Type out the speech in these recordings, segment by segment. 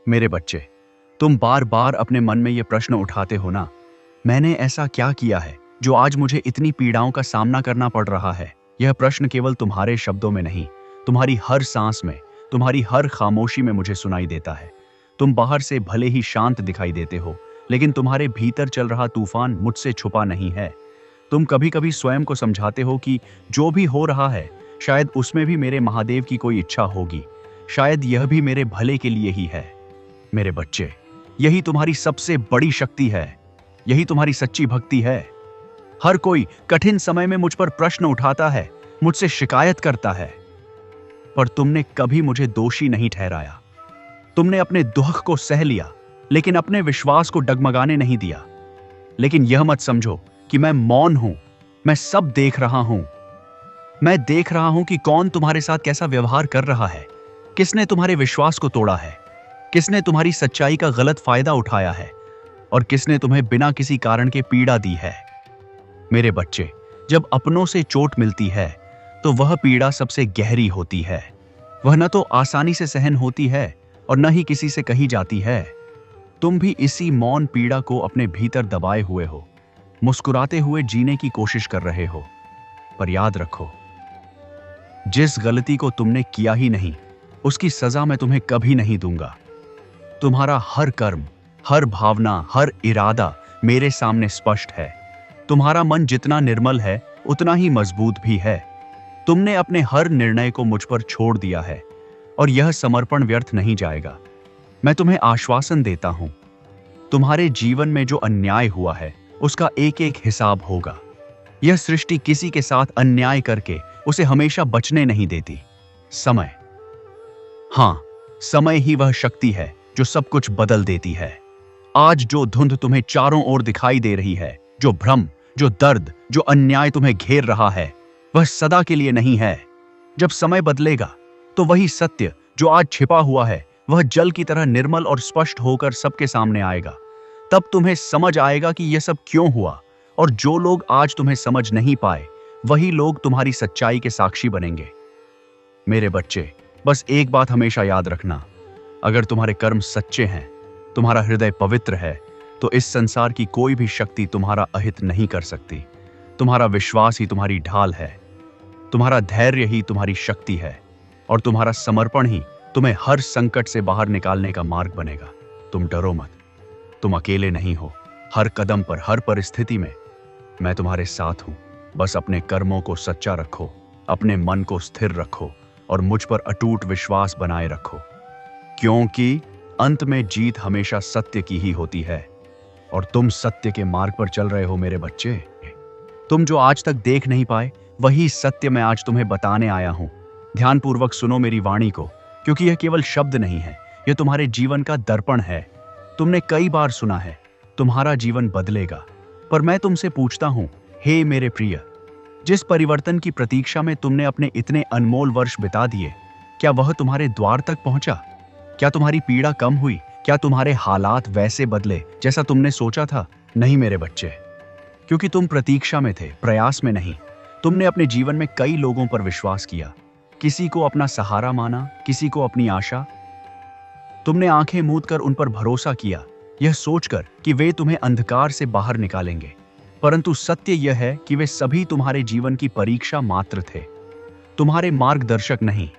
मेरे बच्चे, तुम बार बार अपने मन में ये प्रश्न उठाते हो ना, मैंने ऐसा क्या किया है जो आज मुझे इतनी पीड़ाओं का सामना करना पड़ रहा है। यह प्रश्न केवल तुम्हारे शब्दों में नहीं, तुम्हारी हर सांस में, तुम्हारी हर खामोशी में मुझे सुनाई देता है। तुम बाहर से भले ही शांत दिखाई देते हो, लेकिन तुम्हारे भीतर चल रहा तूफान मुझसे छुपा नहीं है। तुम कभी कभी स्वयं को समझाते हो कि जो भी हो रहा है शायद उसमें भी मेरे महादेव की कोई इच्छा होगी, शायद यह भी मेरे भले के लिए ही है। मेरे बच्चे, यही तुम्हारी सबसे बड़ी शक्ति है, यही तुम्हारी सच्ची भक्ति है। हर कोई कठिन समय में मुझ पर प्रश्न उठाता है, मुझसे शिकायत करता है, पर तुमने कभी मुझे दोषी नहीं ठहराया। तुमने अपने दुख को सह लिया, लेकिन अपने विश्वास को डगमगाने नहीं दिया। लेकिन यह मत समझो कि मैं मौन हूं, मैं सब देख रहा हूं। मैं देख रहा हूं कि कौन तुम्हारे साथ कैसा व्यवहार कर रहा है, किसने तुम्हारे विश्वास को तोड़ा है, किसने तुम्हारी सच्चाई का गलत फायदा उठाया है और किसने तुम्हें बिना किसी कारण के पीड़ा दी है। मेरे बच्चे, जब अपनों से चोट मिलती है तो वह पीड़ा सबसे गहरी होती है। वह न तो आसानी से सहन होती है और न ही किसी से कही जाती है। तुम भी इसी मौन पीड़ा को अपने भीतर दबाए हुए हो, मुस्कुराते हुए जीने की कोशिश कर रहे हो। पर याद रखो, जिस गलती को तुमने किया ही नहीं, उसकी सजा मैं तुम्हें कभी नहीं दूंगा। तुम्हारा हर कर्म, हर भावना, हर इरादा मेरे सामने स्पष्ट है। तुम्हारा मन जितना निर्मल है उतना ही मजबूत भी है। तुमने अपने हर निर्णय को मुझ पर छोड़ दिया है और यह समर्पण व्यर्थ नहीं जाएगा। मैं तुम्हें आश्वासन देता हूं, तुम्हारे जीवन में जो अन्याय हुआ है उसका एक एक हिसाब होगा। यह सृष्टि किसी के साथ अन्याय करके उसे हमेशा बचने नहीं देती। समय, हाँ, समय ही वह शक्ति है जो सब कुछ बदल देती है। आज जो धुंध तुम्हें चारों ओर दिखाई दे रही है, जो भ्रम, जो दर्द, जो अन्याय तुम्हें घेर रहा है, वह सदा के लिए नहीं है। जब समय बदलेगा तो वही सत्य जो आज छिपा हुआ है वह जल की तरह निर्मल और स्पष्ट होकर सबके सामने आएगा। तब तुम्हें समझ आएगा कि यह सब क्यों हुआ, और जो लोग आज तुम्हें समझ नहीं पाए वही लोग तुम्हारी सच्चाई के साक्षी बनेंगे। मेरे बच्चे, बस एक बात हमेशा याद रखना, अगर तुम्हारे कर्म सच्चे हैं, तुम्हारा हृदय पवित्र है, तो इस संसार की कोई भी शक्ति तुम्हारा अहित नहीं कर सकती। तुम्हारा विश्वास ही तुम्हारी ढाल है, तुम्हारा धैर्य ही तुम्हारी शक्ति है, और तुम्हारा समर्पण ही तुम्हें हर संकट से बाहर निकालने का मार्ग बनेगा। तुम डरो मत, तुम अकेले नहीं हो। हर कदम पर, हर परिस्थिति में मैं तुम्हारे साथ हूं। बस अपने कर्मों को सच्चा रखो, अपने मन को स्थिर रखो और मुझ पर अटूट विश्वास बनाए रखो, क्योंकि अंत में जीत हमेशा सत्य की ही होती है और तुम सत्य के मार्ग पर चल रहे हो। मेरे बच्चे, तुम जो आज तक देख नहीं पाए वही सत्य मैं आज तुम्हें बताने आया हूं। ध्यानपूर्वक सुनो मेरी वाणी को, क्योंकि यह केवल शब्द नहीं है, यह तुम्हारे जीवन का दर्पण है। तुमने कई बार सुना है तुम्हारा जीवन बदलेगा, पर मैं तुमसे पूछता हूं, हे मेरे प्रिय, जिस परिवर्तन की प्रतीक्षा में तुमने अपने इतने अनमोल वर्ष बिता दिए, क्या वह तुम्हारे द्वार तक पहुंचा? क्या तुम्हारी पीड़ा कम हुई? क्या तुम्हारे हालात वैसे बदले जैसा तुमने सोचा था? नहीं मेरे बच्चे, क्योंकि तुम प्रतीक्षा में थे, प्रयास में नहीं। तुमने अपने जीवन में कई लोगों पर विश्वास किया, किसी को अपना सहारा माना, किसी को अपनी आशा। तुमने आंखें मूंद कर उन पर भरोसा किया, यह सोचकर कि वे तुम्हें अंधकार से बाहर निकालेंगे। परंतु सत्य यह है कि वे सभी तुम्हारे जीवन की परीक्षा मात्र थे, तुम्हारे मार्गदर्शक नहीं।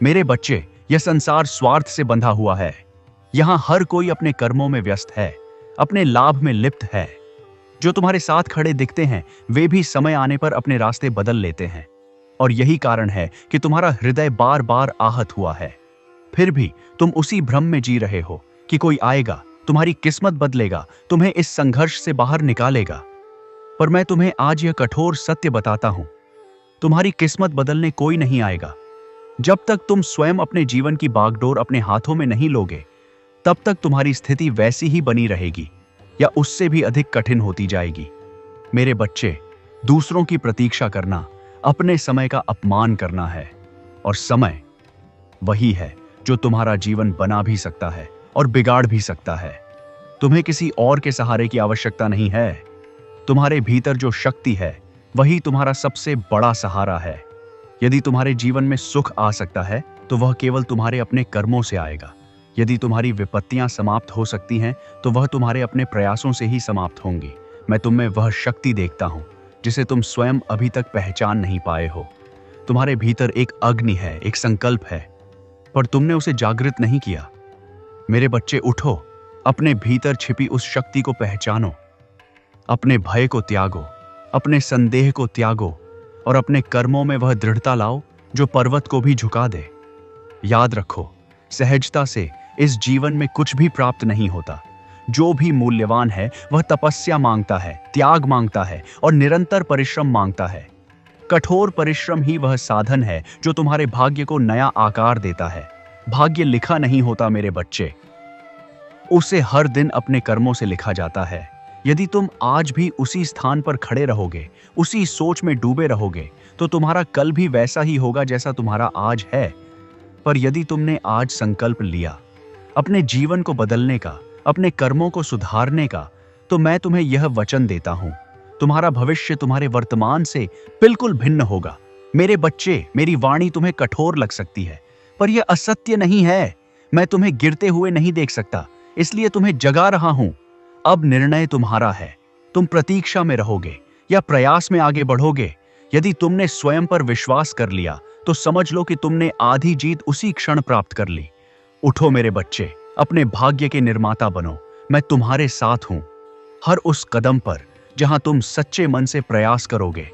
मेरे बच्चे, यह संसार स्वार्थ से बंधा हुआ है। यहां हर कोई अपने कर्मों में व्यस्त है, अपने लाभ में लिप्त है। जो तुम्हारे साथ खड़े दिखते हैं वे भी समय आने पर अपने रास्ते बदल लेते हैं, और यही कारण है कि तुम्हारा हृदय बार बार आहत हुआ है। फिर भी तुम उसी भ्रम में जी रहे हो कि कोई आएगा, तुम्हारी किस्मत बदलेगा, तुम्हें इस संघर्ष से बाहर निकालेगा। पर मैं तुम्हें आज यह कठोर सत्य बताता हूं, तुम्हारी किस्मत बदलने कोई नहीं आएगा। जब तक तुम स्वयं अपने जीवन की बागडोर अपने हाथों में नहीं लोगे, तब तक तुम्हारी स्थिति वैसी ही बनी रहेगी या उससे भी अधिक कठिन होती जाएगी। मेरे बच्चे, दूसरों की प्रतीक्षा करना अपने समय का अपमान करना है, और समय वही है जो तुम्हारा जीवन बना भी सकता है और बिगाड़ भी सकता है। तुम्हें किसी और के सहारे की आवश्यकता नहीं है। तुम्हारे भीतर जो शक्ति है वही तुम्हारा सबसे बड़ा सहारा है। यदि तुम्हारे जीवन में सुख आ सकता है तो वह केवल तुम्हारे अपने कर्मों से आएगा, यदि तुम्हारी विपत्तियां समाप्त हो सकती हैं तो वह तुम्हारे अपने प्रयासों से ही समाप्त होंगी। मैं तुम में वह शक्ति देखता हूं जिसे तुम स्वयं अभी तक पहचान नहीं पाए हो। तुम्हारे भीतर एक अग्नि है, एक संकल्प है, पर तुमने उसे जागृत नहीं किया। मेरे बच्चे, उठो, अपने भीतर छिपी उस शक्ति को पहचानो। अपने भय को त्यागो, अपने संदेह को त्यागो और अपने कर्मों में वह दृढ़ता लाओ जो पर्वत को भी झुका दे। याद रखो, सहजता से इस जीवन में कुछ भी प्राप्त नहीं होता। जो भी मूल्यवान है वह तपस्या मांगता है, त्याग मांगता है और निरंतर परिश्रम मांगता है। कठोर परिश्रम ही वह साधन है जो तुम्हारे भाग्य को नया आकार देता है। भाग्य लिखा नहीं होता मेरे बच्चे, उसे हर दिन अपने कर्मों से लिखा जाता है। यदि तुम आज भी उसी स्थान पर खड़े रहोगे, उसी सोच में डूबे रहोगे, तो तुम्हारा कल भी वैसा ही होगा जैसा तुम्हारा आज है। पर यदि तुमने आज संकल्प लिया अपने जीवन को बदलने का, अपने कर्मों को सुधारने का, तो मैं तुम्हें यह वचन देता हूं, तुम्हारा भविष्य तुम्हारे वर्तमान से बिल्कुल भिन्न होगा। मेरे बच्चे, मेरी वाणी तुम्हें कठोर लग सकती है, पर यह असत्य नहीं है। मैं तुम्हें गिरते हुए नहीं देख सकता, इसलिए तुम्हें जगा रहा हूं। अब निर्णय तुम्हारा है, तुम प्रतीक्षा में रहोगे या प्रयास में आगे बढ़ोगे। यदि तुमने स्वयं पर विश्वास कर लिया तो समझ लो कि तुमने आधी जीत उसी क्षण प्राप्त कर ली। उठो मेरे बच्चे, अपने भाग्य के निर्माता बनो। मैं तुम्हारे साथ हूं, हर उस कदम पर जहां तुम सच्चे मन से प्रयास करोगे।